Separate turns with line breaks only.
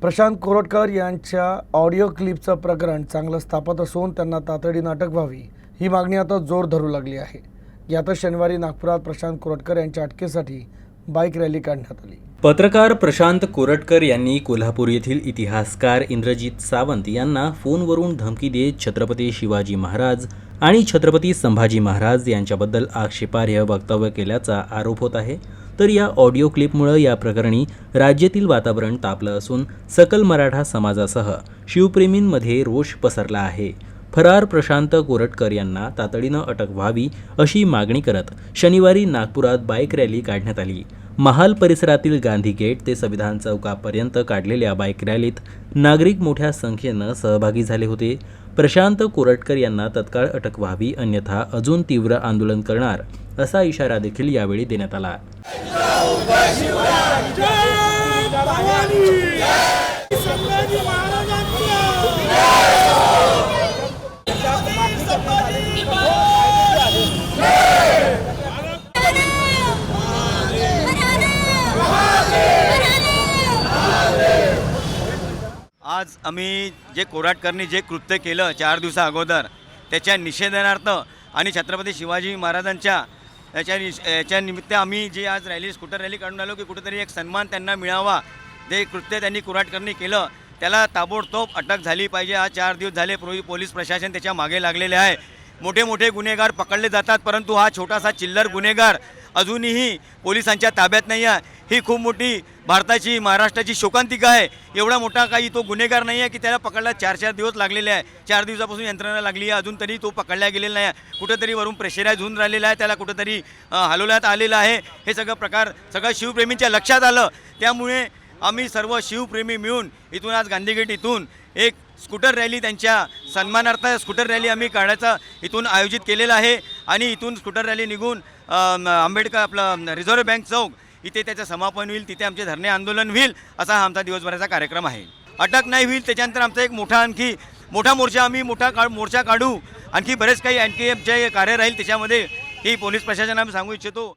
प्रशांत कोरटकर यांच्या ऑडिओ क्लिपचं प्रकरण चांगलं स्थापत असून त्यांना तातडीनं अटक व्हावी ही मागणी आता जोर धरू लागली आहे। यातच शनिवारी नागपुरात प्रशांत कोरटकर यांच्या अटकेसाठी बाईक रॅली काढण्यात आली।
पत्रकार प्रशांत कोरटकर यांनी कोल्हापूर येथील इतिहासकार इंद्रजित सावंत यांना फोनवरून धमकी देत छत्रपती शिवाजी महाराज आणि छत्रपती संभाजी महाराज यांच्याबद्दल आक्षेपार्ह वक्तव्य केल्याचा आरोप होत आहे। तर या ऑडिओ क्लिपमुळे या प्रकरणी राज्यातील वातावरण तापलं असून सकल मराठा समाजासह शिवप्रेमींमध्ये रोष पसरला आहे। फरार प्रशांत कोरटकर यांना तातडीनं अटक व्हावी अशी मागणी करत शनिवारी नागपुरात बाईक रॅली काढण्यात आली। महाल परिसरातील गांधी गेट ते संविधान चौकापर्यंत काढलेल्या बाईक रॅलीत नागरिक मोठ्या संख्येनं सहभागी झाले होते। प्रशांत कोरटकर यांना तत्काळ अटक व्हावी अन्यथा अजून तीव्र आंदोलन करणार असा इशारा देखील यावेळी देण्यात आला।
आज आम्ही जे कोराटकरनी जे कृत्य केलं 4 दिवसा अगोदर त्याच्या निषेधार्थ आणि छत्रपती शिवाजी महाराजांच्या याच्या निमित्त आम्ही जे आज रॅली स्कूटर रॅली काढून आलो की कुठेतरी एक सन्मान त्यांना मिळावा। जे कृत्य त्यांनी कोराटकरनी केलं त्याला ताबडतोब अटक झाली पाहिजे। आज 4 दिवस झाले पोलीस प्रशासन त्याच्या मागे लागलेले आहे। मोठे मोठे गुन्हेगार पकडले जातात परंतु हा छोटासा चिल्लर गुन्हेगार अजूनही पोलिसांच्या ताब्यात नाही आहे। ही खूप मोठी भारताची महाराष्ट्राची शोकांतिका आहे। एवढा मोठा काही तो गुन्हेगार नाही आहे की त्याला पकडला 4 दिवस लागलेले आहे। 4 दिवसापासून यंत्रणा लागली आहे, अजून तरी तो पकडला गेलेला नाही आहे। कुठेतरी वरून प्रेशराईज होऊन राहिलेला आहे, त्याला कुठेतरी हलवण्यात आलेलं आहे। हे सगळं शिवप्रेमींच्या लक्षात आलं। त्यामुळे आम्ही सर्व शिवप्रेमी मिळून इथून आज गांधी गेट इथून एक स्कूटर रॅली त्यांच्या सन्मानार्थ स्कूटर रॅली आम्ही काढायचं इथून आयोजित केलेलं आहे। आणि इथून स्कूटर रॅली निघून आंबेडकर आपलं रिझर्व्ह बँक चौक इथे त्याचं समापन होईल, तिथे आमचे धरणे आंदोलन होईल असा हा आमचा दिवसभराचा कार्यक्रम आहे। अटक नाही होईल त्याच्यानंतर आमचा एक मोठा मोर्चा आम्ही मोर्चा काढू। आणखी बरेच काही आमचे कार्य राहील त्याच्यामध्ये ही पोलीस प्रशासनाला आम्ही सांगू इच्छितो।